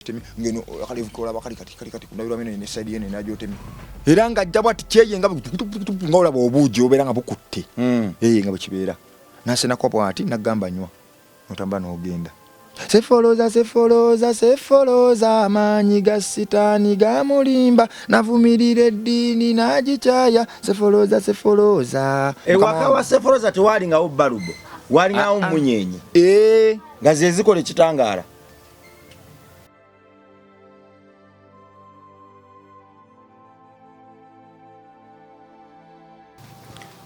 temi ngeno akali vukola bakali kati kundabira meno ne side yene najo temi era nga jabwa ticheye nga ngola bobuji obera nga bukutte nga bukibera nasena kwa bwati nagamba nywa otamba n'ogenda sefoloza amanyi ga sitani ga mulimba navumirira eddiini nagichaya sefoloza wakawa sefoloza tewali nga obbalubo wali nga omunyenye nga zezikole kitangara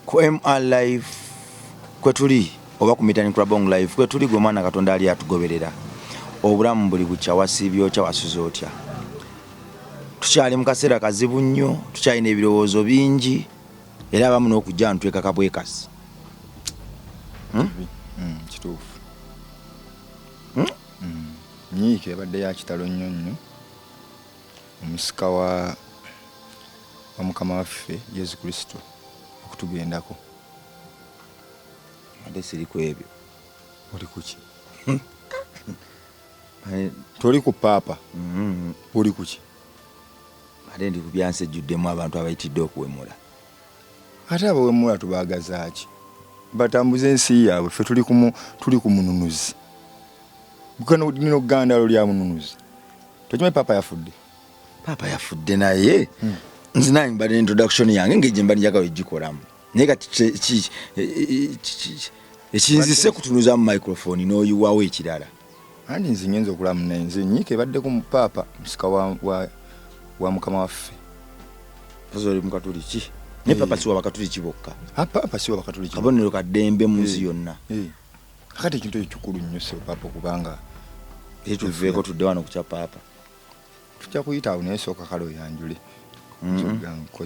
ku MR live kwetuli oba ku Mitani Club live kwetuli gwe mwana Katonda ali atugoberera obulamu buli bukya wasibyo kya wasuza otya tukyali mu kaseera kazibu nnyo tukyalina ebirowoozo bingi era abamu n'okujja ntweka kabwekasi kituufu nyiike ebadde ya kitalo nnyo nnyo omusika wa Mukama waffe Yesu Kristo okutugendako ate siri ku ebyo oli kuki toli ku paapa oli kuki ate ndi ku byansejjuddemu abantu abayitidde okuwemula ate abawemula tubaagazaaki batambuza ensi yaabwe ffe tuli ku mununuzi bukano nino gandalo lya mununuzi tokimanyi paapa yafudde naye nzina mbadde introduction yange ngeje mbadde njagala ejikolamu naye kati ekinzise kutunuza mu microphone n'oyiwawo ekirala andi nze ngenza okulamu naye nze nyiike ebadde ku paapa musika wa Mukama waffe pozoli mukatuliki ne papa siwa bakatuliki bokka papa siwa bakatuliki kabonero kaddembe munsi yonna akati ekintu ekikulu nnyo se papa kubanga tuveeko tudde wano kukya papa tujja kuyita awo naye sooka kale oyanjule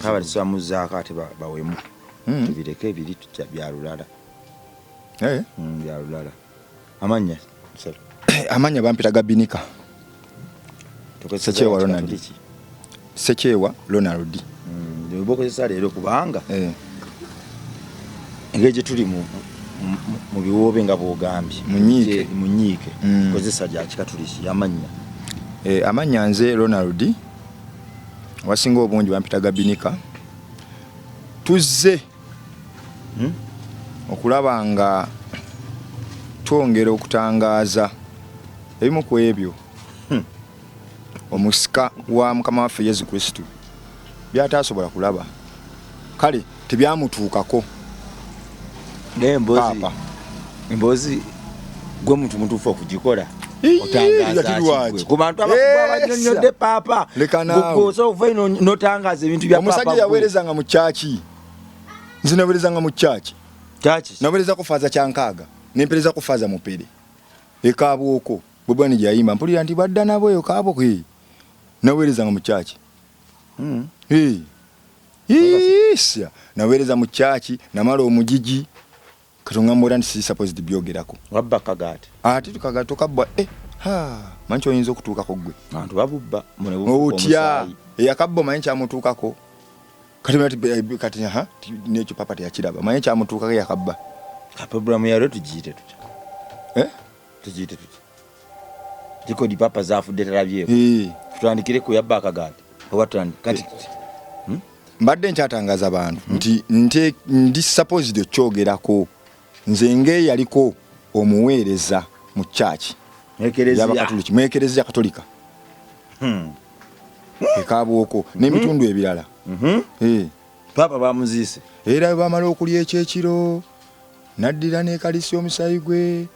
kaba tisamuzaako ate bawemu tubireke ebiri tujja byalulala byalulala amanya bampita Gabinika Sekyewa Ronald bokozesa leero kubanga engeri gye tuli mu biwoobe nga bwogambye munyiike kozesa gya kikatuliki amanya nze Ronald wasinga obungi bampita Gabinika tuzze okulaba nga twongera okutangaaza ebimu ku ebyo omusika wa Mukama waffe Yesu Kristo byatasobola kulaba kale tebyamutuukako emboozi gwe muntu mutuufu okugikola otangaza ku bantu abakuba abanyonyodde paapa gwosa okuva ino n'otangaza ebintu bya paapa omusajja yaweerezanga mu kyaki nze naweerezanga mu kyaki naweereza ku faaza kyankaaga nempereza ku faaza mupere ekaabwoko bwe bwani gyayimba mpulira nti badda nabo eyo kaabwoko naweerezanga mu kyaki naweereza mu kyaki namala omugigi katongambula nti si supposed byogerako wabba kagaati ate tukagattokabwa manyi oyinza okutuukako gwe abantu babubba otya eyakabba manyi kyamutuukako kati nekyo papa teyakiraba manyi kyamutuukako yakabba programu yalo tugiyite tutya kikodi papa zaafudde talabyeko tutandikire ku yabba akagaati oba kati mbadde nkyatangaza abantu nti ndi supposed okyogerako nze ngeeyaliko omuweereza mu kyaki mwekerezya katolika ekaabwoko n'emitundu ebirala papa bamuziise era bamala okulya ekyekiro naddira n'ekalisi omusayi gwe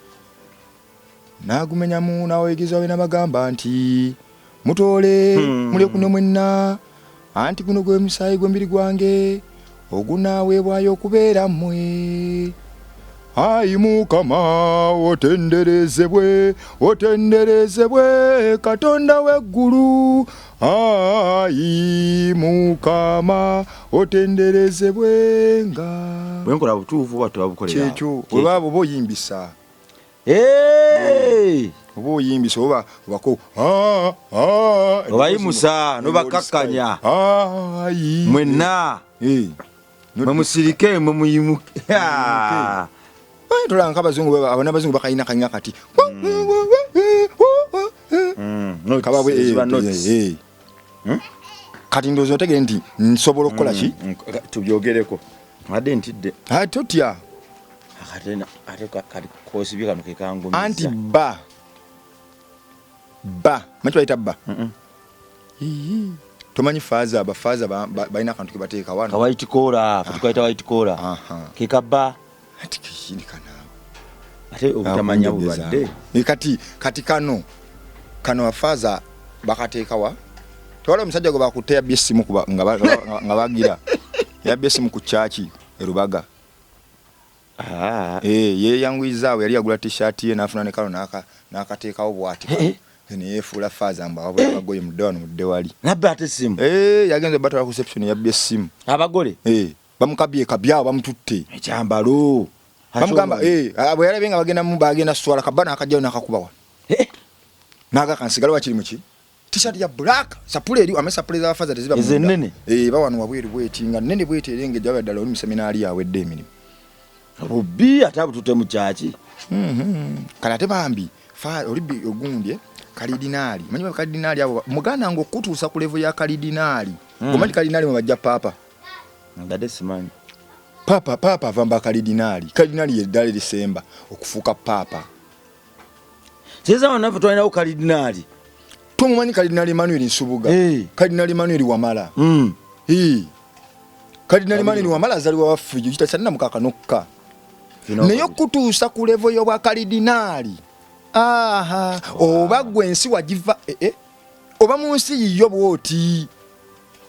nagumenyamu n'aweegeza we n'abagamba nti mutoole mulye kuno mwenna anti guno gwe musayi gw'embiri gwange ogunaaweebwayo okubeera mmwe ayi Mukama otenderezebwe Katonda w'eggulu ayi Mukama otenderezebwenga bwenkola butuufu bwattu babukolera kyekyo oba oba oyimbisa oba oyimbisa oba wako obayimusa nobakakkanya mwenna mwemusirike mwemuyimuke tolanga abazungu bakayina kanyina kati kababwe kati ndozo tegere nti nsobola okukola ki tubyogereko ade ntidde totya ate kati kosibye kano kekangu anti ba macho bayita ba tomanyi faza abafaza balina akantu kebateeka wano white collar katukaita white collar kekaba ati kishindikana ate obutamanya bubadde kati kano afaza bakateeka wa tewala omusajja gwe bakutte yabbye essimu nga bagira yabbye essimu ku chachi erubaga yeyanguyizaawo yali yagula t-shirt ye n'afuna ne kalo n'akateekawo bw'ati ne yeefuula faza mbu abagoye mudde wano mudde wali nabba ate essimu yagenze batala ku reception yabbye essimu abagole bamukabye kabyawo bamututte ekyambalo bamugamba bwe yalabye nga bagenda swala kabba n'akajjayo n'akakubawa n'agakansigala wakiri muki t-shirt ya black sapule eri amesapule za faza teziba nene bawano wabweru bwetinga nene bweterenge jawa ddala oli museminari yawedde emirimu obubi ate abutute mu kyaki kale ate bambi olibi ogundye kalidinaali manyi kalidinaali abo muganda ng'okutuusa ku level ya kalidinaali omanyi kalidinaali mwe bajja paapa ngadde simanyi paapa avamba kalidinaali yeddala erisemba okufuuka paapa kyeza wanafe twalinawo kalidinaali tumumanyi kalidinaali Emmanuel Nsubuga kalidinaali Emmanuel Wamala kalidinaali Emmanuel Wamala azaliwa waffe kitasanna mukaka nokka naye okutuusa ku level y'obwa kalidinaali oba gwe ensi wagiva oba mu nsi yiyo bwoti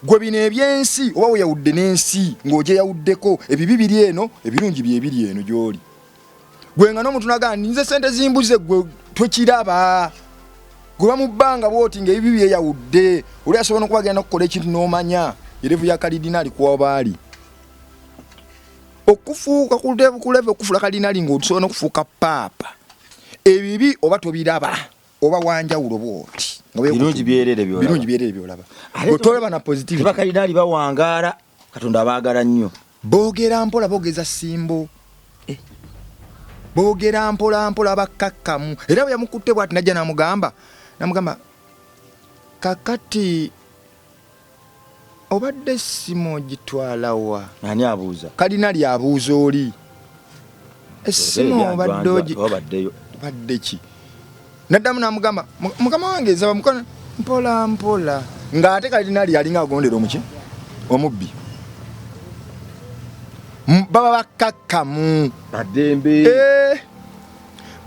gwe bino ebyensi oba weyawudde n'ensi ng'ogyeyawuddeko ebibi biri eno ebirungi byebiri eno gy'oli gwe nga n'omuntu nagamba nze sente zimbuze gwe twekiraba gwe bamubbanga bwoti ng'ebibi byeyawudde oli asobola okubagenda okukola ekintu n'omanya erevu ya kalidinaali kuwabaali okufuuka kuleve okufula kalidinaali ng'otusobola n'okufuuka paapa ebibi oba tobiraba oba wanjawulo bwoti birungi byerere byolaba otolaba na positive bakalidinaali bawangaala katonda abaagala nnyo boogera mpola boogeza simbo boogera mpola bakakkamu era bwe yamukutte bwati najja namugamba kakati obadde essimu ogitwalawa ani abuuza kalidinaali abuuza oli essimu obadde ki naddamu namugamba mukama wange nsaba mukono mpola ng'ate kalidinaali yalinga agondera omubbi baba bakakkamu baddembe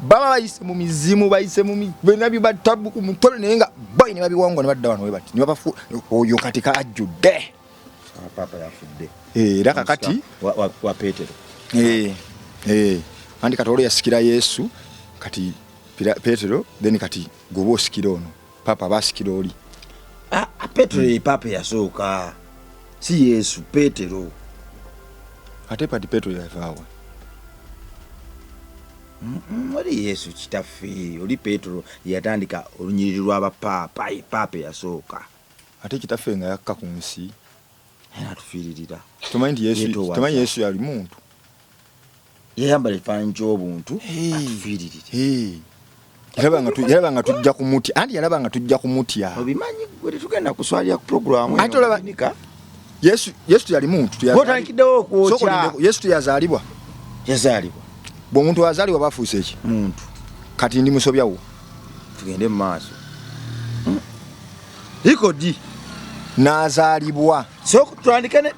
baba bayise mu mizimu bayise mu bena bibatabu ku mutole naye nga boy ne babiwangwa ne badda wano we bati ne babafu oyo kati ajjudde papa yafudde era kakati wa Petero andi katolo yasikira Yesu kati Petero then kati gobo osikira ono papa basikira oli Petero papa yasooka si Yesu Petero ate pati Petero yavaawa oli Yesu kitaffe oli Petero yatandika olunyiriri lw'abapapa yasooka ate kitaffe nga yakka ku nsi atufiiririra tumanyi Yesu yali muntu yayambala ekifaananyi ky'obuntu atufiiririre yalaba nga tujja ku muti anti yalaba nga tujja ku mutya obimanyi gwe tetugenda kuswalira ku programu ate olaba Yesu yali muntu otandikiddewo okwokya Yesu yazaalibwa bw'omuntu azaalibwa bafuuse eki muntu kati ndi musobyawo tugende mu maaso likodi n'azaalibwa so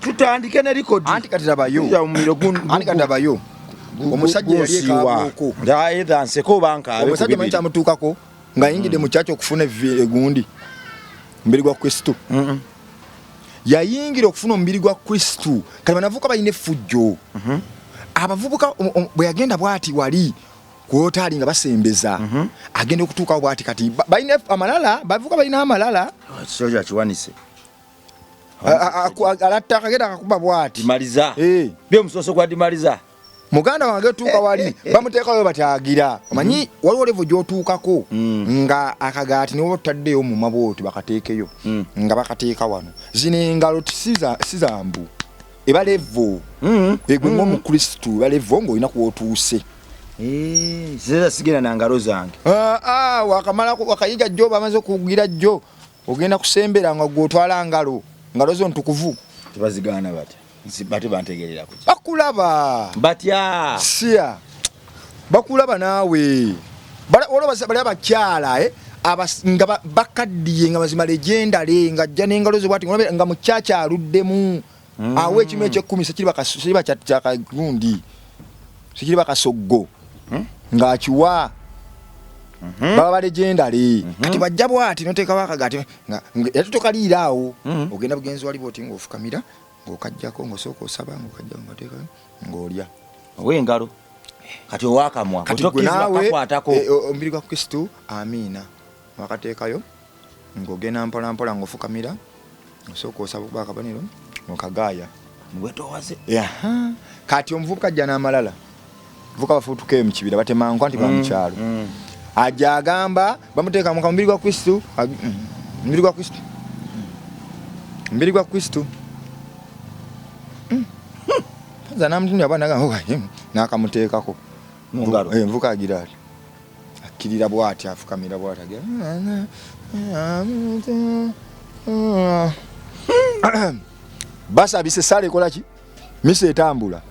tutandike ne likodi anti kati labayo omusajja yali ekaabwoko ngaayedha nseko oba nkaabe omusajja manyi kyamutuukako ng'ayingidde mu kyaki okufuna egundi mubiri gwa Kristo yayingira okufuna omubiri gwa Kristo kati banavubuka balina effujjo abavubuka bwe yagenda bwati wali kwotaali nga basembeza agenda okutuukawo bwati kati balina amalala bavubuka balina amalala kisoja kiwanise alatta akagenda akakuba bwati dimaliza byomusoso gwa dimaliza muganda wange tuuka wali bamuteekayo batyagira omanyi waliwo levo gy'otuukako nga akagaati niwo otaddeyo mu mabwoti bakateekeyo nga bakateeka wano zino engalo si zambu eba levo egwe ng'omukristu eba levo ng'olina kw'otuuse Sasa sigena na ngalo zange. Wakamala wakayiga jjo bamaze kugira jjo. Ogenda kusembera nga gwotwala ngalo. Ngalo zo ntukuvu. Tebazigana bati. Bati bantegerera ku. Bakulaba. Batya. Sia. Bakulaba nawe. Oloba bali abakyala nga bakaddiye nga bazima legendary nga jja n'engalo zo bwati nga muchacha aluddemu. Awe kimwe ekye 10 sekiri bakasundi. Sekiri bakasoggo. Nga akiwa. Baba legendary. Kati bajja bwati noteka wakagati nga yatutokaliiraawo. Ogenda bugenzi wali boti ng'ofukamira ng'okajjako ng'osooka osaba ng'okajja ng'oteeka ng'olya. Ow'engalo. Kati owakamwa kutokizwa kakwatako omubiri gwa Kristo amina wakateekayo ng'ogenda mpola mpola ng'ofukamira osooka osaba bakabaniro ng'okagaaya mwetowaze kati omuvubuka ajja n'amalala vuka bafutuke mu kibira batemankwa nti bamukyalo ajja agamba bamuteeka mu mubiri gwa Kristo mubiri gwa Kristo mubiri gwa Kristo zana mtunya banaga nakamuteekako ngalo envuka agira ati akirira bwati afukamira bwati agira basa bise sale kola ki mise etambula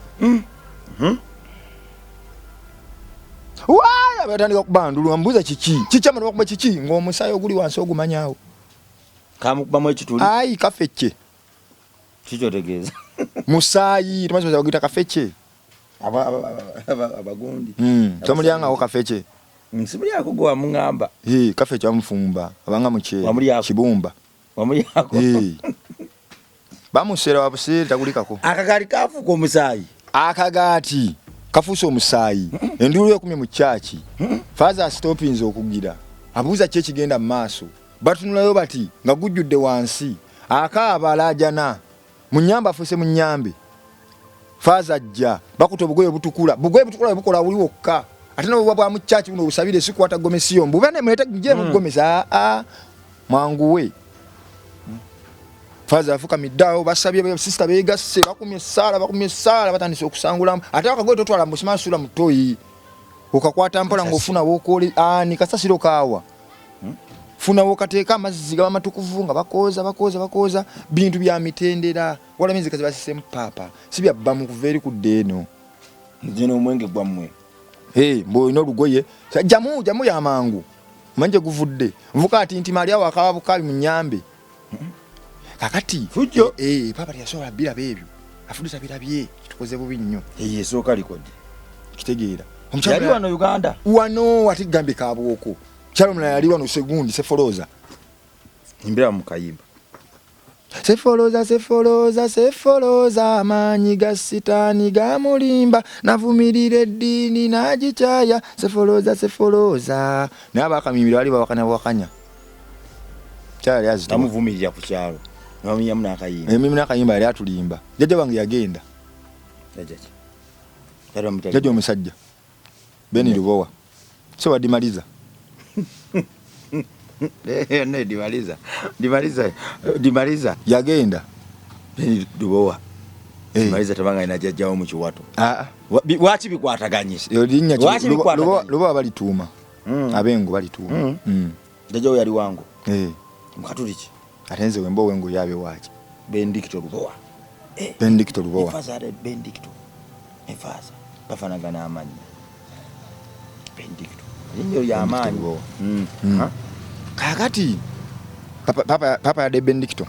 waya batandika kubandulu mbuza kiki kichama bakuba kiki ng'omusayo oguli wansi ogumanyawo kamukubamu ekituli ayi kafeche kicho tegeeza musayi tumaze bagita kafeche abagundi tomulyanga ho kafeche nsibuli yako gwa mungamba kafeche amufumba abanga muche kibumba wamuli yako bamusera wabusere takulikako akagari kafuko omusayi akagati kafuso omusayi endulu ekumye mu church father stoppings okugira abuza kye kigenda maaso batunulayo bati nga gujjudde wansi akaaba alajana munyamba afuse munyambe faza jja bakuto bugoye butukula bukola buli wokka ate no bwa mu church buno busabire siku atagomesiyo mbubane muleta je mugomesa mwanguwe faza afuka midao basabye sister begase bakumye sala batandise okusangula ate akagoye totwala musima sula mutoyi okakwata mpola ngofuna wokole nikasasiro kawa funa wokateeka amazzi gaba matukuvu nga bakoza bintu bya mitendera wala minzi kazi basise papa sibya bamu kuveri kudeno nzino omwenge gwamwe mbo ino lugoye jamu ya mangu manje guvudde mvuka ati nti mali awo akawa bukabi munyambe kakati fujo papa yasola bila bebyo afudisa bila bye kitukoze bubi nnyo soka likodi kitegeera yali wano Uganda wano ati gambe kabwoko chalo mna yali wano segundi sefoloza imbira mu kayimba sefoloza amanyi ga sitani ga mulimba navumirire dini najichaya sefoloza nabakamimira bali bakanya chali azito tamuvumirira ku kyalo naminya muna akayimba mimina akayimba yali atulimba jaje wange yagenda jaje omusajja Beni Lubowa so wadimaliza ne dimaliza yagenda Beni Lubowa dimaliza tabanga inajajjawo mu kiwato wachi bikwataganyise yodinya Lubowa balituma abengo balituma jajawo yali wangu mukatuliki atenze wembo wengo yabe wachi Bendikito Lubowa Bendikito Lubowa efazade Bendikito efaza bafanagana amanyi Bendikito inyo ya amanyi kakati papa ya de Bendikito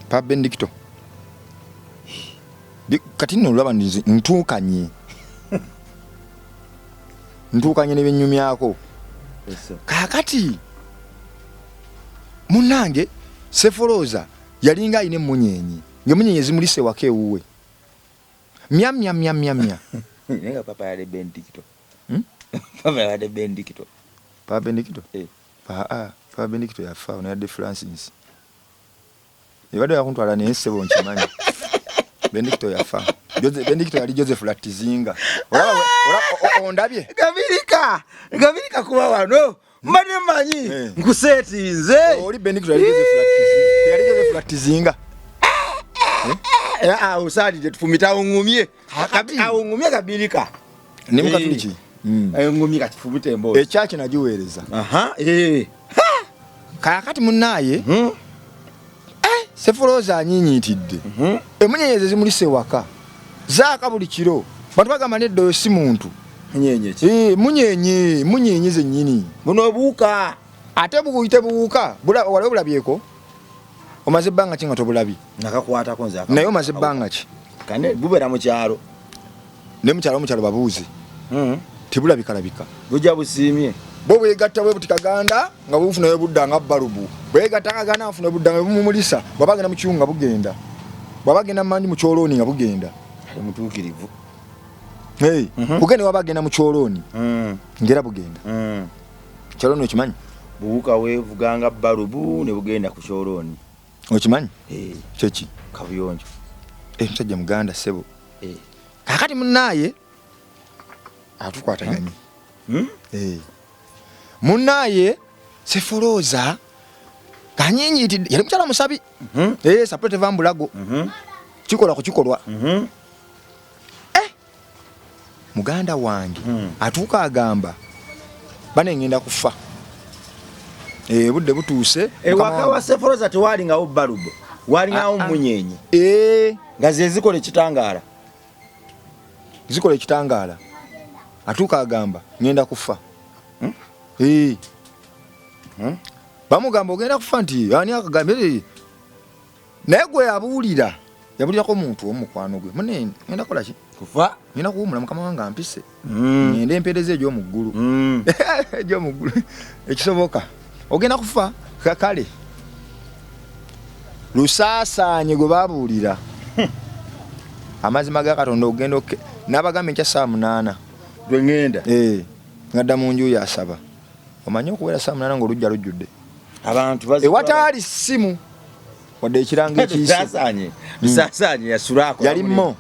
papa Bendikito kati no laba ntukanye nebenyumi yako kakati munange sefoloza yalinga ine munyenyi ngemunyenyi zimulise wake uwe mya nenga papa ya de Bendikito papa ya de Bendikito papa Bendikito papa Bendikito yafa ono ya de Francis ibado yakuntwala ne sebo nchimanyi Bendikito yafa Bendikito yali Joseph Latizinga ondabye gabirika kuba wano mbane manyi nkuseti nze oli Bendikito yali Joseph Latizinga usali tufumita ungumye kabirika ne mukatuliki ngumi kati fubute mbo ekyaki nagiweereza kakati munnaye Sefoloza anyinyiitidde emunyenyeze zimulise waka zaaka buli kiro bantu bagamba neddo si muntu munyenye zennyini buno buuka ate buyite buwuka waliwo bulabyeko omaze ebbanga ki nga tobulabi nakakwatako nze naye omaze ebbanga ki kane bubeera mu kyalo ne mukyalo babuuze tibulabikalabika bujja busiimye bo bwegatta bwe buti Kaganda nga bufunayo budda nga balubu bwegatta Kaganda afuna budda nga bumumulisa babagenda mu kiwunga bugenda babagenda manyi mu kyoloni nga bugenda mutuukirivu bugende wabagenda mu kyoloni ngera bugenda kyoloni okimanyi buwuka weevuganga balubu ne bugenda ku kyoloni okimanyi kyeki kabuyonjo musajja muganda sebo kakati munnaye atukwataganye munnaye Sefoloza kanyinyiitidde yali mukyala musabi sapulete vambulago kikola ku kikolwa muganda wange atuuka agamba bane ngenda kufa budde butuuse ewaka wa Sefoloza tewalingawo balubu walingawo munyenye nga ze zikola ekitangaala atuuka agamba ngenda kufa bamugamba ogenda kufa nti ani akagambe naye gwe yabulirako omuntu omukwano gwe mune ngenda kola ki kufa ngenda kuwumula mukama wange ampise ngenda empeereza egy'omuggulu ekisoboka ogenda kufa kale lusaasaanye gwe babuulira amazima ga Katonda ogenda n'abagamba enkya 8 gwe ngenda ngadda mu nju yasaba omanyi okubeera 8 ng'olujja lujjudde abantu ewataali ssimu wadde ekiranga ekiisasaanye yasulako yalimmo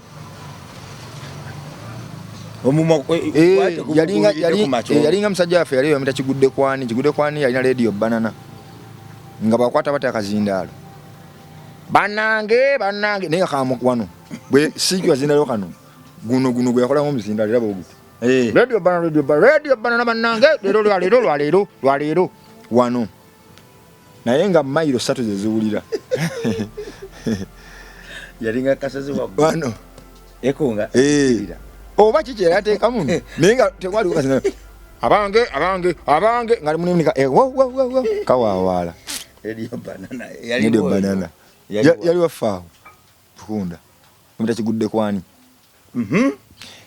yalinga musajja waffe yali yomita kigudde kwani yalina radio banana nga bakwata bata akazindaalo bannange naye kaamu wano bwe siikwa zindalo kano guno gwe yakolamu omuzindaalo era bwoguti radio banana bannange lwaleero wano naye nga mayiro 3 zeziwulira yalinga kasazi wano ekonga oba kiki yateekamu naye nga tekwali kukazina abange ngali munemnika kawawaala radio banana yali wafaawo tukunda omita kigudde kwani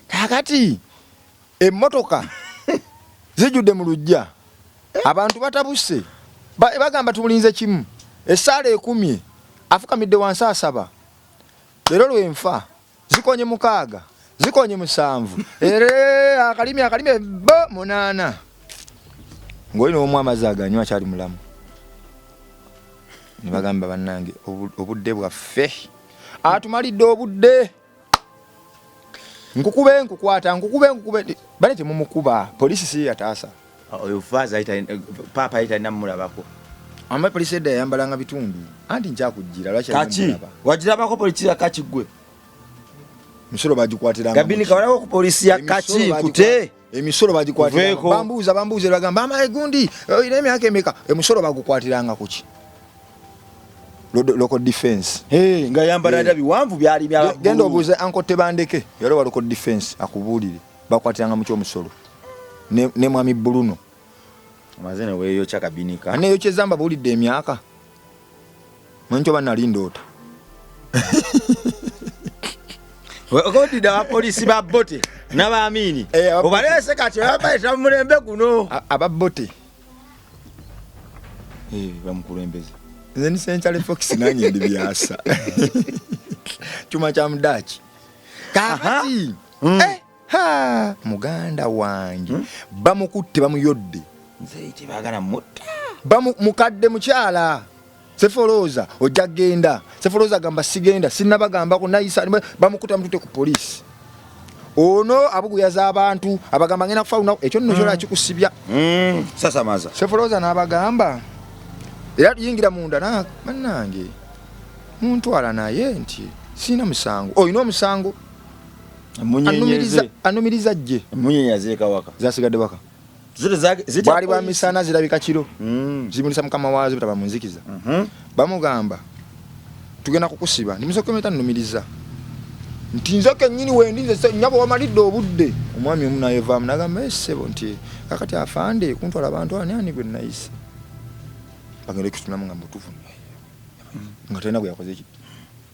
kakati emmotoka zijjudde mu lujja abantu batabuse bagamba tumulinze kimu essaala 10 afukamidde wansi asaba leero lwenfa zikonye 6 zikonye 7 akalimye 8 ng'olina omu amazzi aganywa akyali mulamu ne bagamba bannange obudde bwaffe atumalidde obudde nkukwata bale temumukuba polisi si yataasa oyo faza papa italina mulabako amma polisi edda yayambalanga bitundu anti nkyakujjira lwaki kaki wagirabako polisi ya kaki gwe emisolo bagikwatiranga Gabini kawalako ku polisi ya kaki kute emisolo bagikwatiranga bambuuza bagamba amaye gundi oyina emyaka emeka emisolo bagukwatiranga kuki local defense nga yambala nda biwanvu byali bya genda obuuze Uncle Tebandeke yali wa local defense akubuulire bakwatiranga mu kyomusolo ne mwami Bruno amazene weyo cha Kabinika ane yo kyezamba buulidde emyaka mwencho banali ndoota okodi da polisi ba bote n'abaamini obalese kati babayita mulembe guno ababote bamukulembeze nze ni Central Fox nange ndi byasa chuma cha mdachi kakati muganda wange bamukutte bamuyodde nze tebagala mutta mukadde mukyala Sefoloza ojja genda Sefoloza gamba sigenda sinnabagamba ko nayisa bamukuta mutute ku police ono abuguyaza abantu abagamba ngena kufa ekyo nno kyola kikusibya sasa maza Sefoloza n'abagamba era yingira munda na mannange muntu ala naye nti sina musango oyina omusango anumiriza jje munyenye zeka waka zasigadde waka bwali bwa misana zirabika kiro zimulisa mukama waazo bitaba munzikiza bamugamba tugenda kukusiba ndimusokemeta nnumiriza nti nze kennyini wendinze nyabo wamalidde obudde omwami omu nayevaamu nagamba essebo nti kakati afande kuntwala abantu ani gwe nayise bagenda ekitunamu nga mutuufu nga talina gwe yakoze ki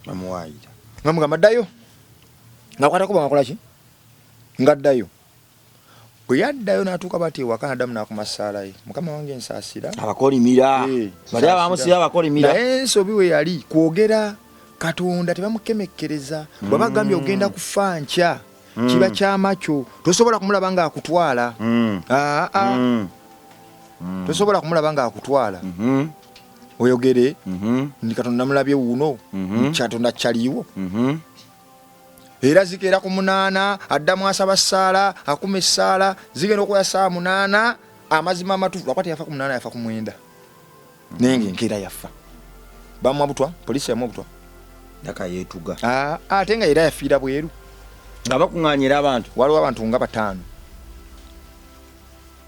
bamuwaayira nga mugamba ddayo nga kwatako bamakola ki nga ddayo bwe yaddayo n'atuuka bati ewaka nadamu n'akumasaalaye mukama wange ensaasira abakolimira bali abamusira abakolimira naye ensobi we yali kwogera Katonda tebamukemekkereza bwaba gambye ogenda kufa nkya kiba kyamakyo tosobola kumulaba nga akutwala tosobola kumulaba nga akutwala oyogere ndi Katonda namulabye wuuno Katonda kyaliwo era zikeera ku 8 addamu asaba ssaala akuma essaala zigenda okuya saa 8 amazima amatuufu lwakwati yafa ku 8 yafa ku 9 nenge nkeera yafa bamwabutwa polisi yamwabutwa daka yetuga ate nga era yafiira bweru nga bakuŋŋaanyira abantu waliwo abantu nga 5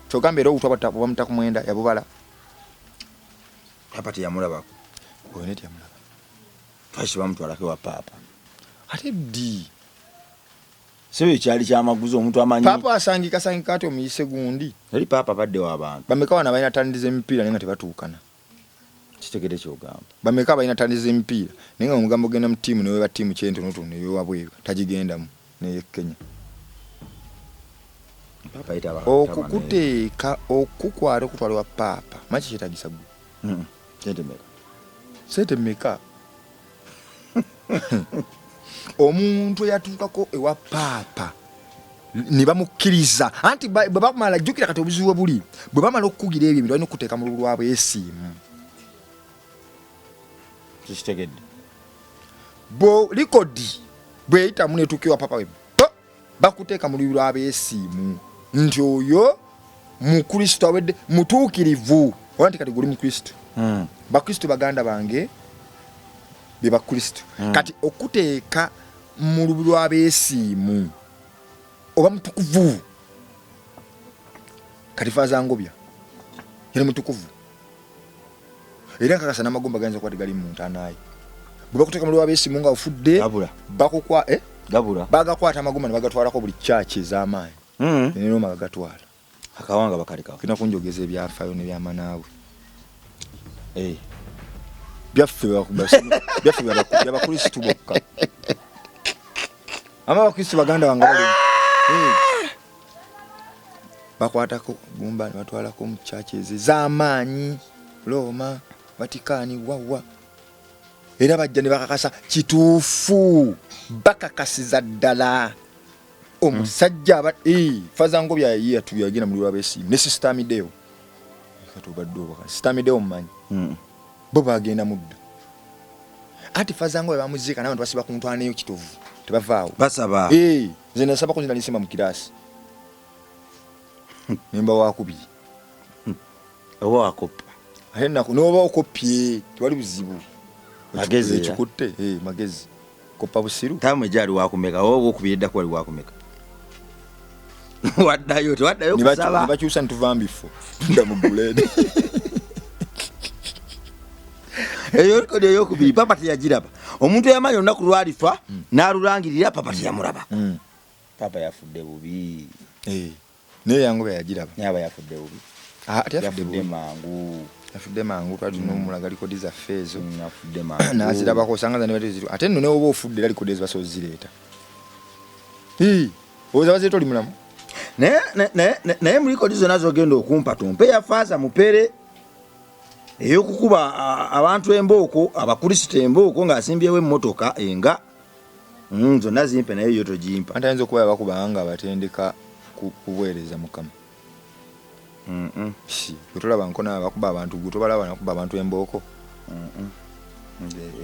kyogamba era obutwa bamuta ku 9 yabubala papa teyamulabako oyone teyamulaba lwaki bamutwalako ewa paapa ate ddi sebe ekyali kyamaguzi omuntu amanyi paapa asangika ati omuyise gundi yali paapa badde w'abantu bameka wana balina tandiza emipiira naye nga tebatuukana kitegere kyogamba bameka balina tandiza emipiira naye nga omugambo ogenda mu ttiimu neweba ttiimu kyentonotono eyowabweru tagigendamu neye Kenya okukuteeka okukwata okutwala ewa paapa maki kyetagisa gwe sente mmeka omuntu eyatuukako ewa paapa ne bamukkiriza anti bwe bamala jjukira kati obuzibu buli bwe bamala okukugira ebyo balina okuteeka mu lulu lwabwe esiimu kikitegedde bo likodi bweyitamu netuuka ewa paapa we bakuteeka mu lulu lwabwe esiimu nti oyo mukristo awedde mutuukirivu oba nti kati guli mukristo bakristo baganda bange be bakristo kati okuteeka mu lulu lw'abeesiimu oba mutukuvu kati faaza ngobya yali mutukuvu era nkakasa n'amagomba gayinza kuba tegali mu ntaanaayi bwe bakuteeka mu lulu lw'abeesiimu nga ofudde bakukwa bagakwata amagomba ne bagatwalako buli kyaki ez'amaanyi nenoma gagatwala akawanga bakalekawo kina kunjogeza ebyafaayo nebyamanaawe byaffe byabakristu bokka ama abakristu baganda wange bakwatako gumba ne batwalako mu kyaki ezo ez'amaanyi Roma Vatikaani wawa era bajja ne bakakasa kituufu bakakasiza ddala omusajja faza ngobya yagenda mu lulwa b'essiimu ne sistamideyo sistamideyo mumanyi bo bagenda mudda ati faza ngobya bamuziika n'abantu basiba ku muntu aneyo kitovu tebavaawo basaba nze nasaba ko nalisemba mu kiraasi nemba wakubiri oba wakopa ate nako n'oba okopye tewali buzibu magezi ekikutte magezi kopa busiru tamu ejali wakumeka oba okubyeddako wali wakumeka waddayo kusaba nibakyusa ntuvambifo tunda mu bulede eyo likodi eyokubiri papa teyagiraba omuntu eyamanyi olunaku lwalifa n'alulangirira papa teyamulaba papa yafudde bubi naye yangoba yagiraba yaba yafudde bubi yafudde mangu twali n'omulaga likodi zaffe ezo n'azirabako osanga zanebatiziru ate nno newoba ofudde era likodi ezibaso zireeta oza bazireeta oli mulamu naye mu likodi zonna zogenda okumpa tumpe yafaaza mupere ey'okukuba abantu embooko abakrisitu embooko ng'asimbyewo emmotoka enga zonna zimpe naye yo togimpa anti ayinza okuba yabakubanga nga abatendeka kubuweereza mukama wetolaba nkona bakuba abantu gutobalaba nakuba abantu embooko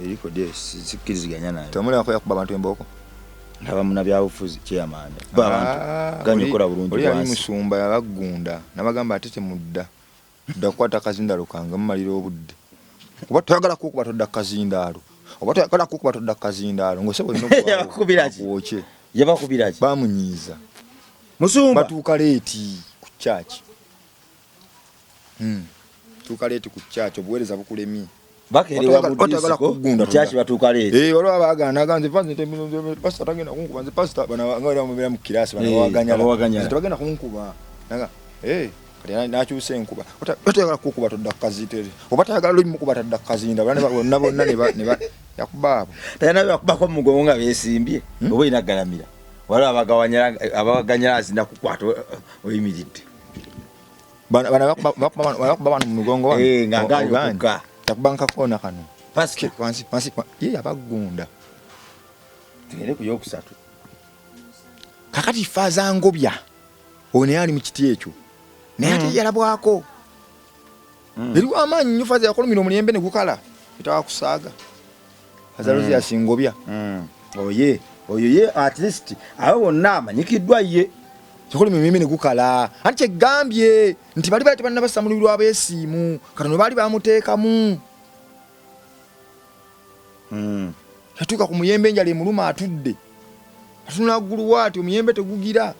erikodi sikkiriziganya nayo tomulabako yakuba abantu embooko abamuna byabufuzi kyeyamanda abantu ganyokola bulungi oli yali musumba yabagunda nabagamba ate temudda dda kukwata akazindaalo kange mumalira obudde oba toyagala kukuba todda kukazindaalo oba toyagala kukuba todda kukazindaalo ngosebwe yakukubira ki wokye yabakubiraje bamunyiiza musumba batuuka leeti ku church tuuka leeti ku church obuweereza bukulemye bakerewa mu chachi batuuka leeti olwa baagana ganze pastor tagenda kunkuba nze pastor bana ngawera mu kirasi bana waganyala tebagenda kunkuba naga kati nakyusa enkuba otayagala kukuba todda kukazitere oba tayagala lulimu kuba tadda kukazinda bonna bonna ne yakubaabo tayana yakubako mu mugongo nga beesimbye oba inagalamira wala abaganyala azinda kukwata oyimiridde bana bakuba mu mugongo nga yakubanka kona kano pastor wansi ye abagunda tugende ku yokusatu kakati faza ngobya one yali mu kiti ekyo naye ate yalabwako eriwo amaanyi nnyo faza yakolumira omuliyembe ne gukala etawakusaaga azaluzi yasingobya oyo ye at least abo bonna amanyikiddwa ye kikolumira omuliyembe ne gukala anti kyegambye nti bali bali tebannabasamulirwa abeesiimu katono baali bamuteekamu yatuuka ku muyembe enjala emuluma atudde atunula gguluwa ati omuyembe tegugira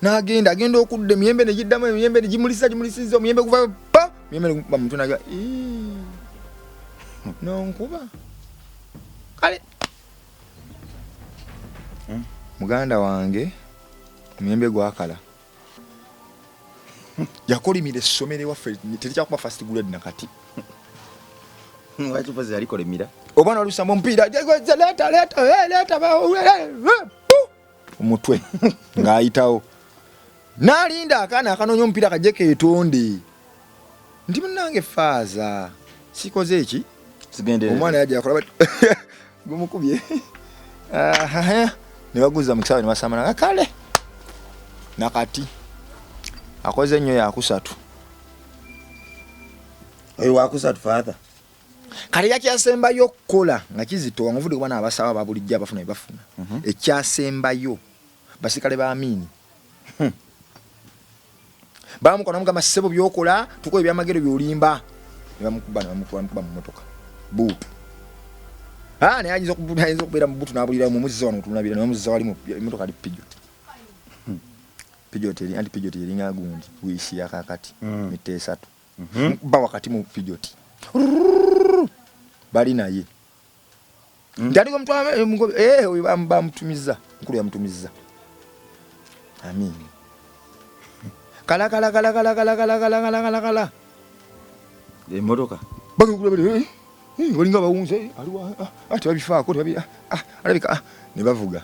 n'agenda okudda emiyembe ne giddamu emiyembe ne gimulisiza omuyembe guva pa emiyembe ne guba mutwe naga nonkuba kale muganda wange omuyembe gwakala yakolimira essomero ewaffe terikyakuba fast grade nakati lwaki faza yalikolimira obwana walusamba omupiira leeta omutwe ng'ayitawo n'alinda akaana akanoonya omupiira kajje keetonde nti munnange faaza sikoze eki omwana yajja yakola gumukubye ne baguza mu kisaawe ne basamana kale nakati akoze nnyo yakusatu oyo wakusatu father kale yakyasembayo okukola nga kizitowa nvude kubana abasawa babulijja abafuna ebafuna ekyasembayo basikale ba Amini bamukona mugamba ssebo byokola tuko ebyamagero byolimba nebamukuba mu motoka buutu naye ayinza okubeera mu buutu n'abulira mu muzza wano tunabira n'omuzza wali mu motoka ali Pijot eringa gundi wiisi yakakati mita 3 ba wakati mu Pijot bali naye ndaliko mtwame oyo bamutumiza nkulu yamutumiza Amini kala emotoka bagulabire walinga bawunze aliwa ati babifaako alabika ne bavuga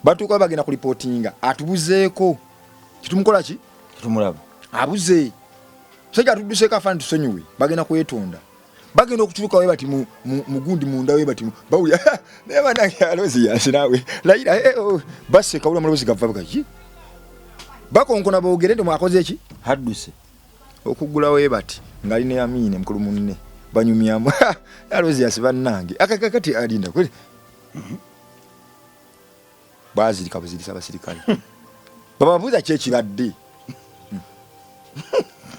batuuka bagenda ku reportinga atubuzeeko kitumukola ki kitumulaba abuze sajja atudduseeko afaani tusonyiwe bagenda kwetonda bagenda okutuuka we bati mugundi munda we bati bawulya naye banange alozi yasinawe layira basse kawula mulozi gava bagayi bakonkona boogere nti mwakoze eki hadduse okugula we bati ngali ne Amini mukulu munne banyumyamu alozi yasibannange akakati alinda kweli bazirika buzirisa abasirikale bababuuza kyekibadde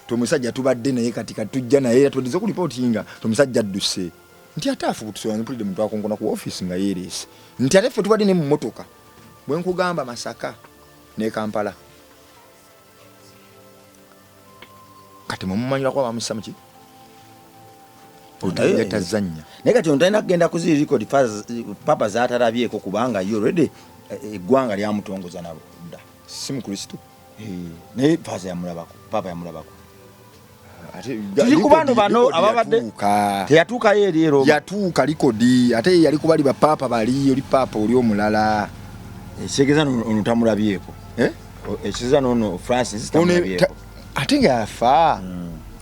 tomusajja tubadde naye kati tujja naye tuweddezo ku reportinga tomusajja adduse nti ate afubutusobange mpulidde muntu akonkona ku office nga yeereese nti ate ffe tubadde ne mu mmotoka bwe nkugamba Masaka ne Kampala kati mumumanyira kwa bamussa muki otayatazanya naye kati ontayina kugenda kuziri record papa zatalabyeko kubanga yo already eggwanga lyamutongoza nabo dda si mu Kristo naye faza yamulabako papa yamulabako tuli ku bano ababadde teyatuukayo eri ero yatuuka likodi ate yali kubali bapapa bali oli papa oli omulala ekitegeeza ono tamulabyeko ekitegeeza nono Francis tamulabyeko ate nga yafa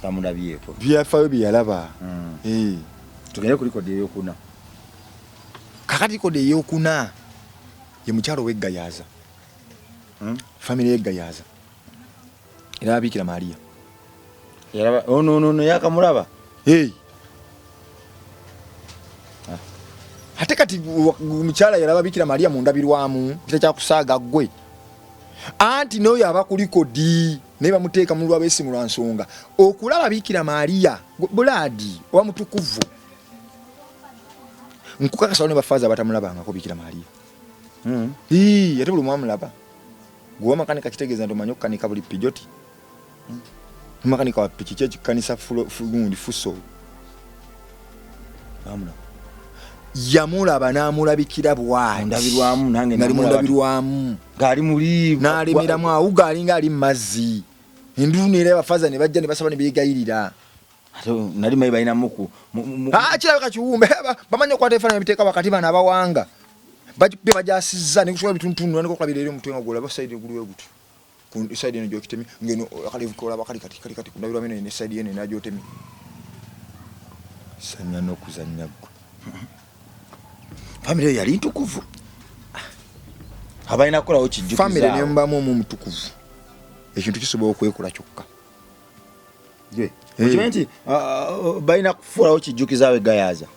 tamulabyeko byafayo byeyalaba tugende ku likodi eyokuna kakati likodi eyokuna ye mukyalo w'Eggayaza family y'Eggayaza era Bikira Maria yaraba no yakamulaba ate kati mukyala yalaba Bikira Maria mu ndabirwamu kitakusaaga gwe anti n'oyo aba ku likodi naye bamuteeka mu lwabeesimu lwa nsonga okulaba Bikira Maria buladi owa mutukuvu nkukakasa ne bafaaza batamulabangako Bikira Maria Ate buli mwamulaba gwe makanika kitegeeza nti omanyi okukanika buli pijoti. Makanika wa piki kyekikanisa gundi fuso yamulaba n'amulabikira bwati ndabirwamu nange nali mundabirwamu ngali mulivu n'alemeramu awuga alinga ali mu mazzi endulu neera abafaza ne bajja ne basaba ne beegayirira ate nali mayi balinamuku kirabika kiwumbe bamanyi okukwata ebifaananyi biteeka wakati bano abawanga bajasizza nekusobola bituntunula nekokulabira eri omutwe nga golaba sayidi guliwe guti sayidi eno gyokitemi ngeno akalivukolaba kali kati kundabirwamu eno ne sayidi eno enagyotemi sanya n'okuzannya gwe famire eyo yali ntukuvu abalina kukolawo kijjukiza famire nembamu omu mutukuvu ekintu kisobola okwekola kyokka okimanyi nti balina kufuulawo kijjukizaawo egayaza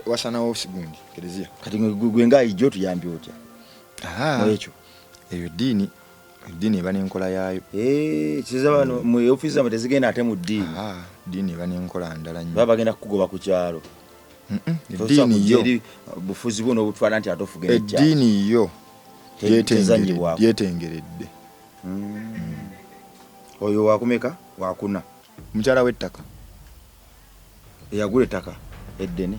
wasanawo sigundi kereziya kati gwe nga ijjo tuyambye otya ekyo eyo ddiini eba n'enkola yaayo kiza bano mu ofiisi zamwe tezigenda ate mu ddiini ddiini eba n'enkola ndala nnyo baba bagenda kukugoba ku kyalo eddiini yo bufuzi bwo n'obutwala nti atofuga eddiini yo yetengeredde oyo wakumeka wakuna mukyala w'ettaka eyagula ettaka eddene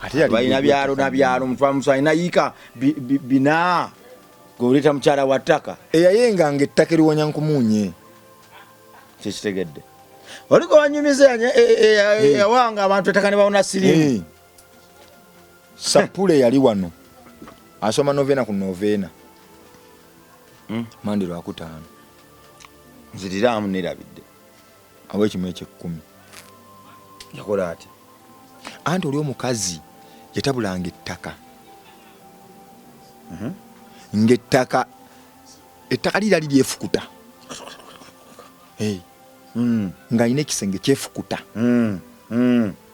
ate balina byalo nabyalo mutwamuso alina yiika bina goleta mukyala wa ttaka eyayenganga ettaka eriwonya nkumuunye kyekitegedde oliko wanyumiza yawanga abantu ettaka ne bawona sirimu sapule yali wano asoma novena ku novena mandi lwakutaano nziriramu nerabidde awekimu ekyekumi yakola ati anti oli omukazi yatabulanga ettaka ng'ettaka lira liryefukuta ng'alina ekisenge kyefukuta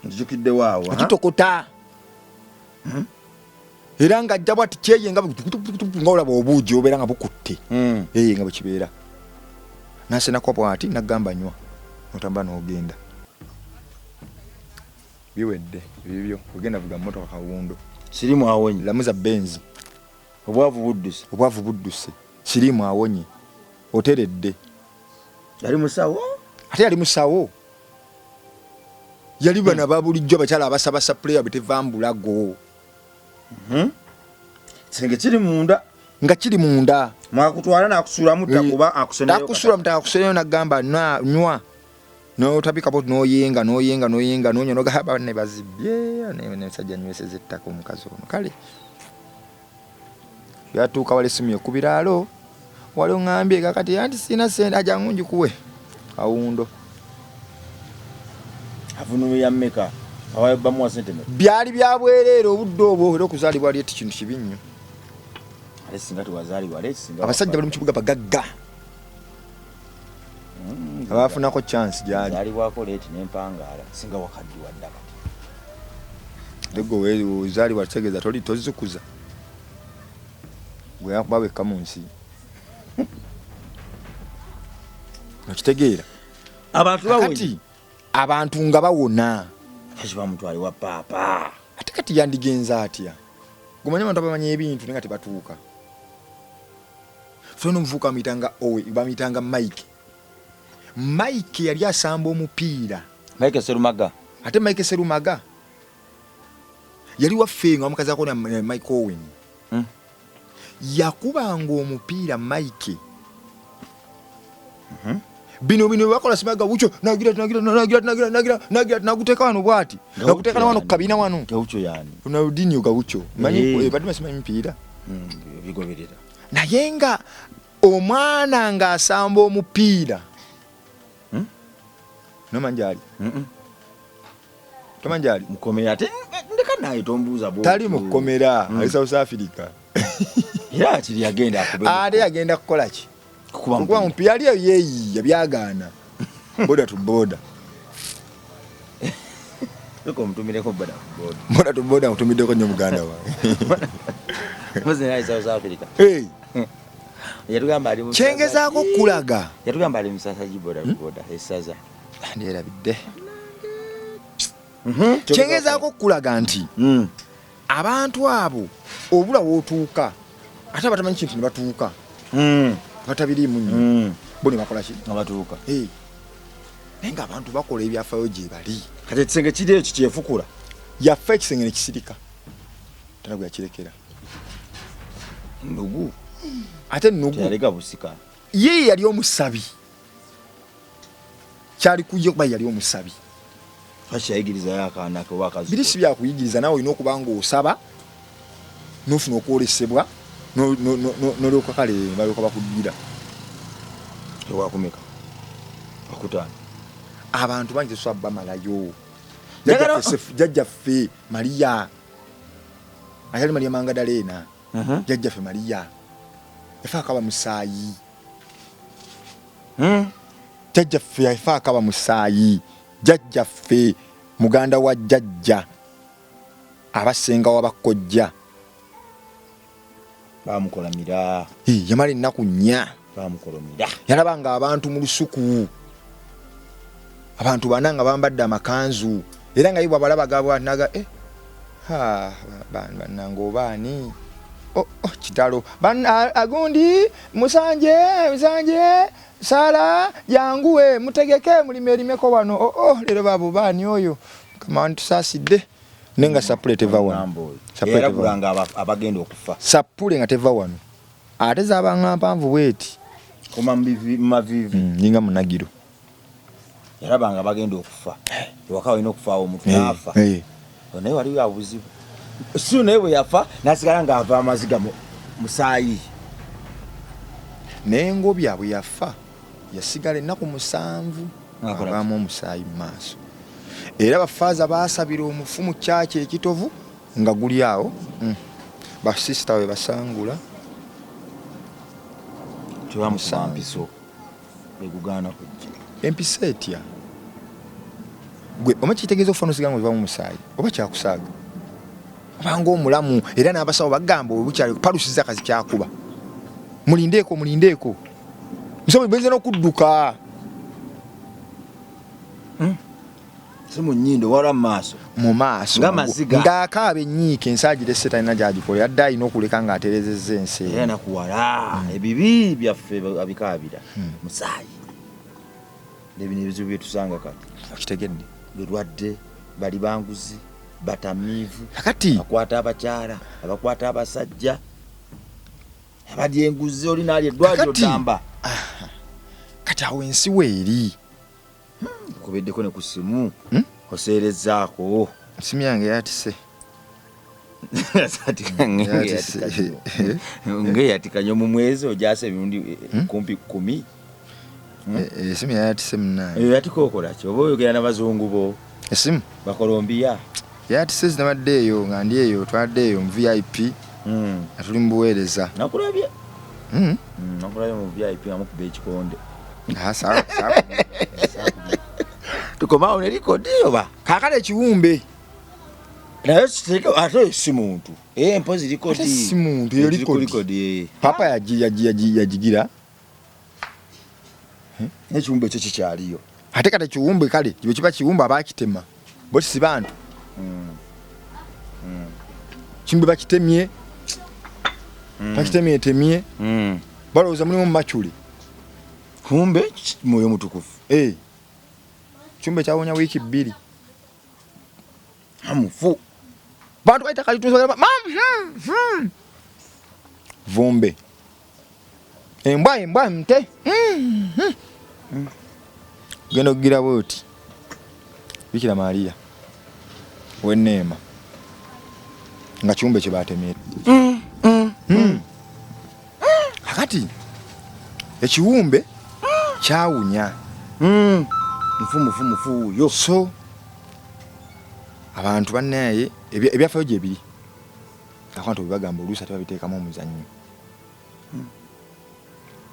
njukidde waawo akitokota era ng'ajja bwati kyeyenga nga olaba obuugi obeera nga bukutte nga bwekibeera nasenako bwati nagamba nywa otamba n'ogenda biwedde ebibyo ogenda vuga mmotoka kawundo sirimu awonye lamuza benzi obwavu budduse sirimu awonye oteredde yali musawo ate yali musawo yali bana babulijjo abakyala abasaba sapleya betevambulago kisenge kiri munda nga kiri munda mwakutwala nakusuulamu takuba akuseneyo nagamba nywa notabikapo noyenga nonya nogaba ne bazibye nesajja nyweseza ettaka omukazi ono kale byatuuka wala esimu ekubiraalo wali oŋŋambye kakati anti sina sente ajangu njikuwe awundo avunuya mmeka awabamuwa sente mmeka byali byabwereere obudde obwo era okuzaalibwa ali eti kintu kibi nnyo abasajja bali mu kibuga bagagga abafunako chance gyalizaalibwako leeti nempangaala singa wakaddi waddaka dego wezaalibwa kitegeeza tozikuza bwe yakuba wekka mu nsi okitegeera abantu abantu nga bawona kiba mutwali wa paapa ate kati yandigenza atya gumanya abantu abamanyi ebintu naye nga tebatuuka funa omuvuuka bamuyitanga Mike yali asamba omupiira ate Mike Serumaga yali waffe nga omukazi akona Mike Owen yakubanga omupiira Mike bino bakola sibaga wucho nagira naguteeka wano bwati naguteeka na wano kabina wano gawucho yani una udinyo gawucho manyi badima simanyi mpira bigoberera naye nga omwana nga asamba omupiira nomanjali tomanjali mukomera ate ndeka naye tombuuza bo tali mukomera ali South Africa ya kiri agenda akubeba ate agenda kukola ki kuba mupiira ali yeyi yabyagaana boda to boda Loko mtumireko boda boda to boda mtumireko nnyo muganda wa Mose naye South Africa yatugamba ali mu chengezaako kulaga yatugamba ali musasaji boda esaza nderabidde chengezaako kulaga nti abantu abo obula wootuuka ate abatamanyi kintu ne batuuka batabiriimu nnyo bo ne bakola ki abatuuka naye ng'abantu bakola ebyafaayo gye bali kati ekisenge kiri ekyo kyefukula yaffe ekisenge ne kisirika tana gwe yakirekera nnugu ate nnugu teyaleka busika ye yali omusabi kyali kujja okuba yali omusabi akyayigirizayo akaana ke oba akazi biri si byakuyigiriza naawe olina okuba ng'osaba n'ofuna okwolesebwa n'olyoka kale balyoka bakuddirira ewakumeka akutaano abantu bangi tesobola bamalayo Njagala- jjajjaffe Mariya ayali Mariya Mangadaleena jjajjaffe Mariya yafa akaba musaayi jjajjaffe yafa akaba musaayi jjajjaffe muganda wa jjajja abasenga w'abakojja bamukolamira yamala ennaku nnya bamukolomira yalabanga abantu mu lusuku abantu bana nga bambadde amakanzu era nga yibwa balabaga bwanaga bannanga obaani kitalo agundi musanje sala janguwe mutegeke mulime erimeko wano lero babo baani oyo kama ntusaasidde nenga sapule teva wano era kulanga abagenda okufa sapule nga teva wano ate zabanga mpanvu bweti koma mumavivi nyinga munagiro yarabanga abagenda okufa ewaka walina okufaawo omuntu naafa naye waliwo abuzibu si naye bwe yafa nasigala ng'ava amaziga musaayi naye ngobya bwe yafa yasigala ennaku 7 Akola ki? avaamu omusaayi mu maaso era bafaaza baasabira omufu mu kyaki ekitovu nga guli awo basisita we basangula tebamusaba mpiso egugaana kujja empisa etya gwe oma kitegeeza okufuna osiga nga ovamu omusaayi oba kyakusaaga obanga omulamu era n'abasawo bagamba obukyali palusiza kazi kyakuba mulindeeko musobola benza n'okudduka si mu nnyindo wala mu maaso mu maaso ng'akaaba ennyiike ensaagirese talina gyagikola yadde alina okuleka ng'aterezezza ensi era nakuwala ebibi byaffe abikaabira musaayi nebino ebizibu byetusanga kati okitegedde birwadde bali banguzi batamiivu kakati bakwata abakyala abakwata abasajja abadya enguzi olina ali eddwaliro tamba kati awo ensi weeri kubeddeko ne ku simu oseerezaako simu yange yatise ngeyatikanya mu mwezi ojasa emirundi kumpi 10 esimu yatise munaye yatika okolaki oba oyogera n'abazungu bo esimu bakolombiya yatise zinabadde eyo nga ndi eyo twadde eyo mu VIP nga tuli mu buweereza nakulabye nakulabye mu VIP nga mukuba ekikonde tukomaawo ne likodi oba kakale ekiwumbe naye ate si muntu mpozi likodi si muntu eyo likodi papa yagigira n'ekiwumbe ekyo kikyaliyo ate kati ekiwumbe kale bwe kiba kiwumbe abakitema boti si bantu kimbe bakitemye temye balowooza mulimu mumacule kumbe mwoyo mutukufu kimbe kyawonya wiiki 2 amufu bantu baita kalitusa vumbe embwa mte genda okugira bwoti Bikira Maria wenneema nga kiwumbe kye baatemera kakati ekiwumbe kyawunya mufu yo so abantu bannaye ebyafaayo gye biri akantu bebagamba oluusi ate babiteekamu omuzannyo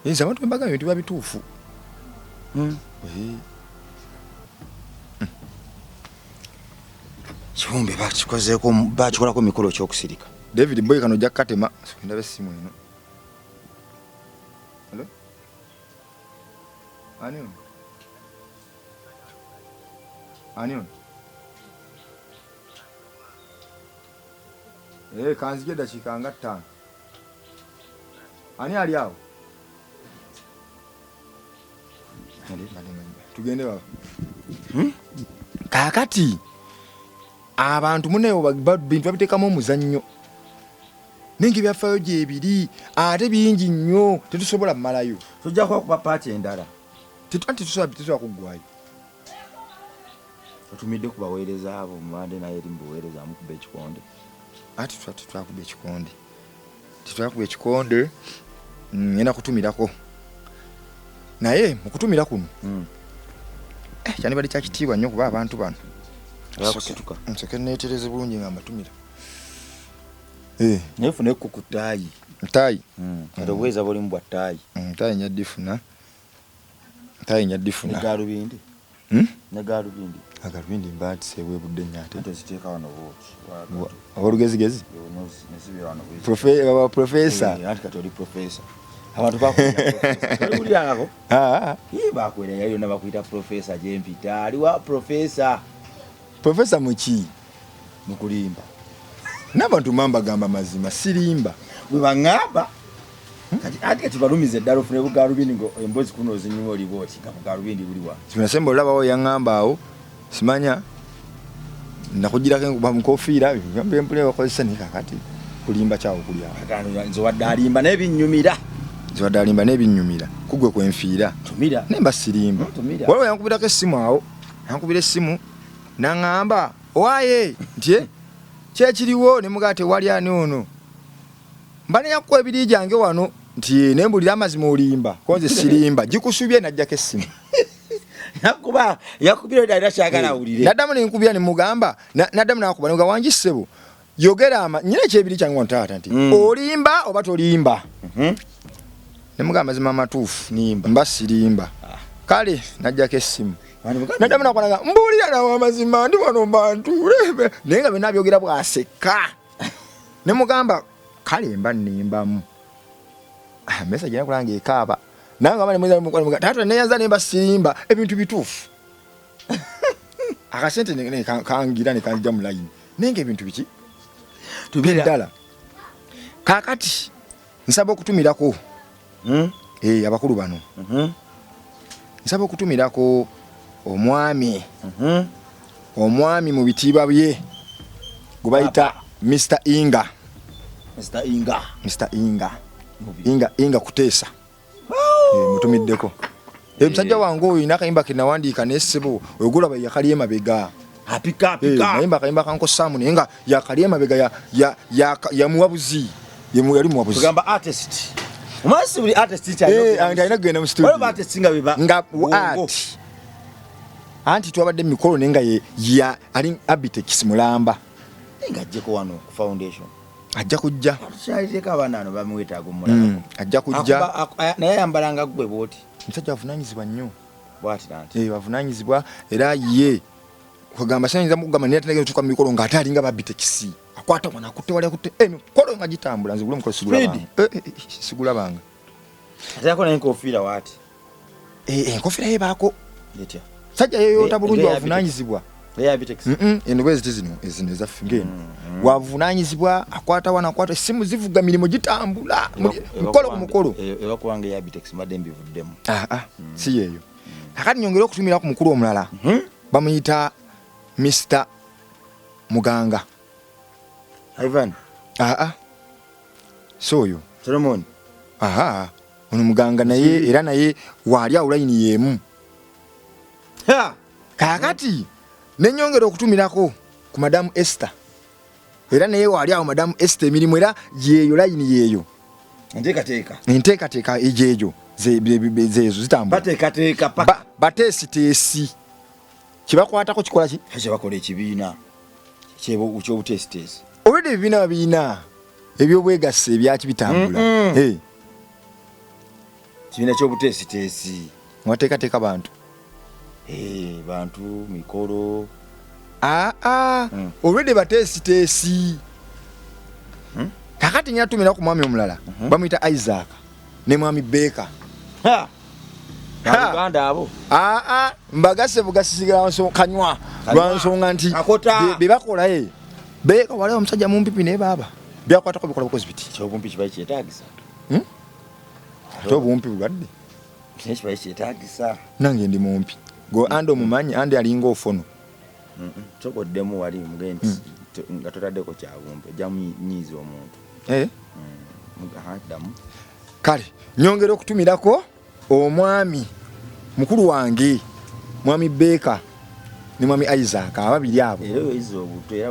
ensi abantu bebagamba ebintu biba bituufu kiwumbe bakikolako mikolo ekyokusirika David Boy kano ojja kukatema ndabe essimu eno hello ani on Kanzige dakika nga 5. Ani ali awo? Tugende baba. Kakati abantu muneewo bintu babiteekamu omuzannyo. Nengi byafaayo gye biri ate bingi nnyo tetusobola mmalayo. Tujja kuba paati endala. Tetusobola kuggwayo. Otumidde ku baweereza abo mubadde naye eri mubuweereza mukuba ekikonde. Ati twakuba ekikonde. Titwakuba ekikonde. Ngenda kutumirako. Naye mukutumira kuno. Kyandibadde kya kitiibwa nnyo kuba abantu bano. Nsoke neetereze bulungi nga mbatumira. Naye funa ekkuku ttaayi. Ntaayi. Ate obuweereza bulimu bwa ttaayi. Ntaayi nyaddifuna. Ntaayi nyaddifuna. Ne gaalubindi. Ne gaalubindi. Agalubindi mbaatise bwebudde nnyo ate. Toziteeka wano bwoti. Olugezigezi? Nesibira wano. Profesa. Anti kati oli profesa. Abantu bakulyako. Bakwera yayo na bakuyita profesa gyempita. Aliwa profesa. Profesa muki? Mukulimba. N'abantu mamba gamba mazima sirimba. Bwe baŋŋamba. Kati balumize ddala ofune bugaalubindi ngo emboozi kuno ozinyuma oli bwoti nga bugaalubindi buli wa. Kinasemba olabawo yaŋŋamba awo simanya nakugirako mukofiira empule bakozesa naye kakati kulimba kyawo kuli awo. Nze wadde alimba n'ebinnyumira. Nze wadde alimba n'ebinnyumira kugwe kwenfiira. Tumira. Nemba sirimba. Waliwo yankubirako essimu awo. Yankubira essimu n'aŋŋamba owaaye nti kyekiriwo ne mugaa tewali ani ono. Mba ne yakkuwa ebiri gyange wano nti nembulira amazima olimba konze sirimba gikusubye najjako essimu. Yakubira ddala kyagala awulire. Naddamu ne nkubira ne mugamba naddamu n'akuba ne muga wangi ssebo yogera nyina ekyebiri kyange wantaata nti olimba oba tolimba. Ne muga amazima amatuufu mba sirimba. Kale najjako essimu. Naddamu n'akwanaga mbuulira nawo amazima ndi wano bantu naye nga byonna byogera bw'aseka. Ne mugamba kale mba nimbamu. Message yakulanga ekaaba. Nanga mane mweza mukwala tatu neyanza nemba sirimba ebintu bituufu. Akasente ne kangira ne kanjja mu line. Nenge ebintu biki? Tubira. Kakati nsaba okutumirako. Abakulu bano. Nsaba okutumirako omwami. Omwami mu bitiibwa bye. Gubayita Mr. Inga. Inga kuteesa. Mutumiddeko. Musajja wange oyo ina kayimba ke nawandiika n'essebo oyogula yakali emabega. Apika. Kayimba kanko Samu naye nga yakali emabega ya muwabuzi. Yali muwabuzi. Tugamba artist. Omwasi buli artist kyali. Alina kugenda mu studio. Waliwo artist nga beba. Nga art. Anti twabadde mikolo naye nga ali Abitex Mulamba. Nga ajjeko wano ku foundation. Ajja kujja. Kyaliteeka abaana bamwetaaga omulala. Ajja kujja. Naye yambalanga gwe bwoti. Musajja avunaanyizibwa nnyo. Bwati nanti. Avunaanyizibwa era ye kugamba sayinza mukugamba naye atanagenda tuka mu mikolo ng'ate alinga Abitex. Akwata mwana akutte wali akutte mikolo nga gitambula nzigule mukolo sigulabanga. Sigulabanga. Ate yakola enkofiira waati. Enkofiira yebaako. Yetya. Sajja yeyoota bulungi avunaanyizibwa. Abitex. Endowezi zino ezaffe ngeno. Wavunaanyizibwa akwata wana akwata essimu zivuga mirimo gitambula mukolo ku mukolo. Ebakuwanga ya Abitex madde mbivuddemu. Si yeeyo. Kakati nyongera okutumira ku mukulu omulala. Bamuyita Mr. Muganga. Ivan. Soyo. Solomon. Ono Muganga naye era naye wali awulayini yeemu. Kakati nenyongera okutumirako ku Madamu Esther. Era naye wali awo Madamu Esther emirimu era yeeyo layini yeeyo. Enteekateeka ejeejo zeezo zitambula. Bateekateeka paka. Bateesiteesi. Kibakwatako kikola ki? Bakola ekibiina. Ekyobuteesiteesi. Obwedde ebibiina ebyobwegasse ebyaki bitambula. Kibiina ky'obuteesiteesi. Mwateekateeka bantu. Bantu mikolo. Already bateesiteesi. Kakati nyatumira ku mwami omulala. Bamuyita Isaac ne mwami Beka. Uganda abo. Mbagase bugasisigala kanywa. Lwansonga nti be bakola Beka wali omusajja mumpipi ne baba. byakwatako bikola bukozi biti kyobumpi kibaye kyetagisa ate obumpi bulwadde kibaye kyetagisa nange ndi mumpi go andi omumanyi andi alinga ofono tokoddemu wali mugenti nga totaddeko kyabumpi ojja munyiiza omuntu damu kale nyongera okutumirako omwami mukulu wange mwami Beka ne mwami Isaac ababiri abo era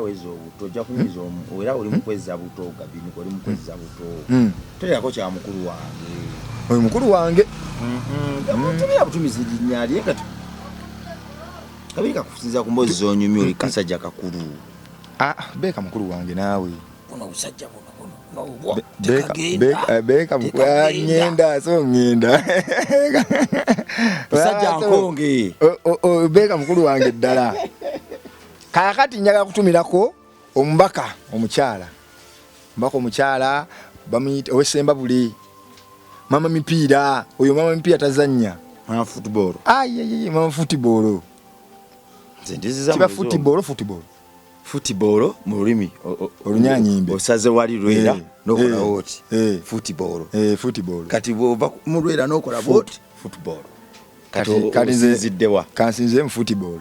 wezo obuto ojja kunyiiza era oli mukweza buto Gabini oli mukweza buto terako kya mukulu wange oyo mukulu wange tumira butumizi linnyali kati kabika kusinza ku mbozi zonyumya oli kasajja kakulu Beka mukulu wange naawe ono busajja buno Beka ngenda so ngenda busajja nkonge Beka mukulu wange ddala kakati njaga kutumirako omubaka omukyala bamuyita owesemba buli mama mipiira oyo mama mipiira tazannya mama football mama football kiba football mu lulimi olunyanyimbe osaze wali lwera nokola woti football kati bwova mu lwera nokola woti football kati nziddewa kansinze mu football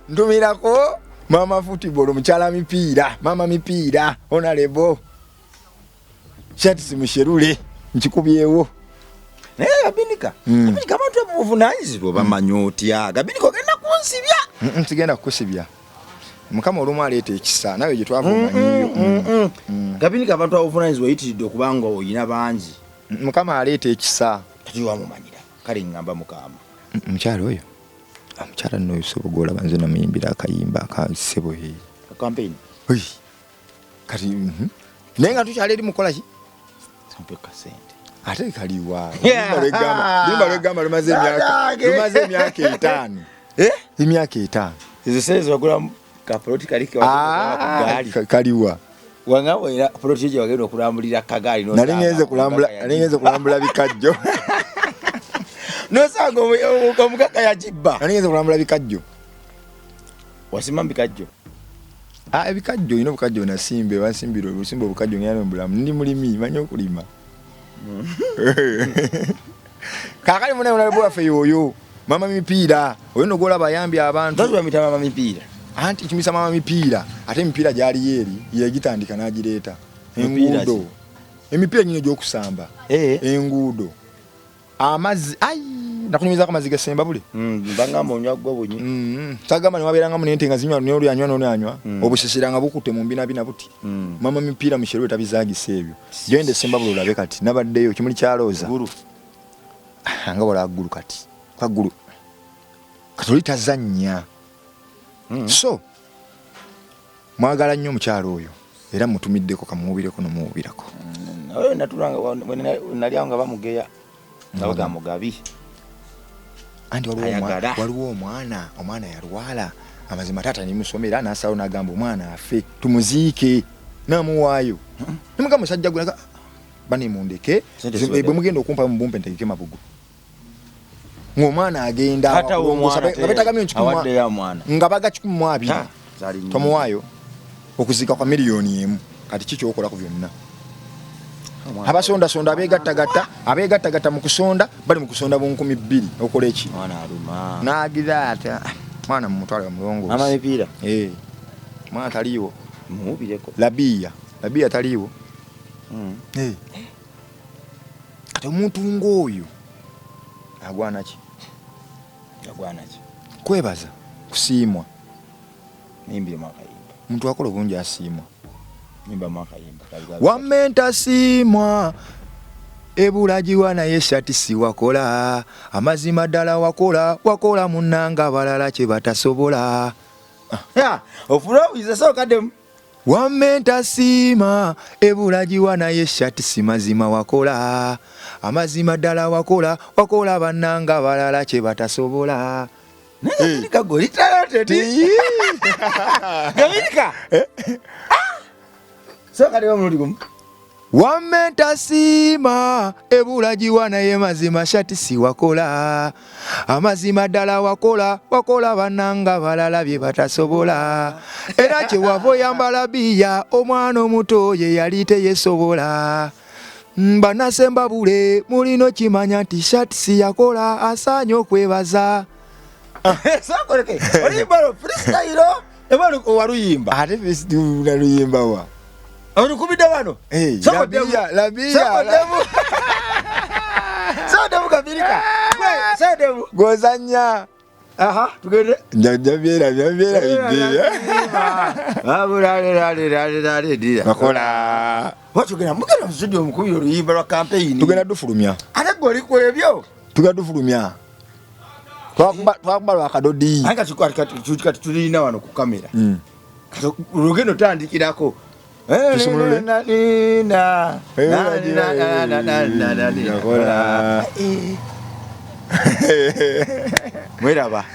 ntumirako mama football mukyala mipiira mama mipiira honorable shati simusherule nkikubyewo naye Gabinika abantu abuvunanyizibwa bamanyi otya Gabinika ogenda kunsibya sigenda kukusibya mukama olumu aleeta ekisa nawe gye twavumanyiyo Gabinika abantu abuvunanyizibwa oyitiridde okubanga oyina bangi mukama aleeta ekisa kati wamumanyira kale ngamba mukama omukyala oyo omukyala nno osobogoola banze namuyimbira akayimba akasebo campaign kati naye nga tukyala eri mukola ki mpeka sente ate kaliwa limba lwegamba lumaze emyaka 5 emyaka 5 ezo sente wagula ka politically kaliwa wangabo era politically wagenda okulambulira kagaali no nalingenze kulambula bikajjo nosanga omukaka yajibba nalingenze kulambula bikajjo wasima bikajjo ebikajjo ino bukajjo nasimbe wansimbira olusimba obukajjo ngana mbulamu ndi mulimi manyo okulima kakali mune unalibwa fe yoyo mama mipiira oyo nogola bayambi abantu ndazo bamita mama mipiira anti kimisa mama mipiira ate mipiira gyali yeri yegitandika nagireeta emipiira nyine gyokusamba enguudo amazi nakunyumiza ko maziga semba bule mbanga monywa gwo bunyi sagamba ni waberanga munente nga zinywa ne oli anywa no anywa obusisiranga bukute mu mbina bina buti mama mipiira musherwe tabizagisa ebyo gende semba bule olabe kati nabaddeyo kimuli kyaloza guru nga wala guru kati kwa guru katoli tazanya so mwagala nnyo mukyalo oyo era mutumiddeko kamuubireko nomuubirako oyo natulanga nalyanga bamugeya nabaga mugabi andi waliwo omwana yalwala amazima tata nimusomera nasawo nagamba omwana afe tumuziike namuwaayo nimuga musajja gwe bani mundeke bwe mugenda okumpa mubumpe ntegeke mabugu ng'omwana agenda babetagamyo nga baga 12 tomuwaayo okuzika kwa miliyoni emu kati kikyokola ku byonna abasonda abegattagatta mu kusonda bali mu kusonda bu 2,000 okola eki mwana aluma nagira ata mwana mumutwala mulongo mama mipiira mwana taliwo muubireko labia taliwo kati omuntu ng'oyo agwana ki kwebaza kusiimwa nimbye makayimba muntu akola obungi asiimwa nimba makayimba wamenta siimwa ebulagiwa naye shati si wakola amazima ddala wakola munnanga balala kye batasobola ofuna obuyiza sookademu wamenta siima ebulagiwa naye shati si mazima wakola amazima ddala wakola bannanga balala kye batasobola Gabinika golitalo teti Gabinika sookademu omulundi gumu Wamenta sima ebula jiwana ye mazima shati si wakola amazima ddala wakola bananga balala bye batasobola era kye wavo yambala biya omwana omuto ye yali teyesobola banasemba bule mulino kimanya nti shati si yakola asaanye okwebaza sakoleke olibalo freestyle ebalo waruyimba ate festival luyimba wa Kubida wano. Labia. Sawa kabirika. Sawa Gozanya. Aha, tugende. Njabira bibira. Abulale dira. Bakola. Watugenda mugenda mu studio mukubira oluyimba lwa campaign. Tugenda dufulumya. Ate goli ku ebyo. Tugenda dufulumya. Twakubala akadodi. Anga kati tulina wano ku kamera. Lugendo tandikirako. Mwera ba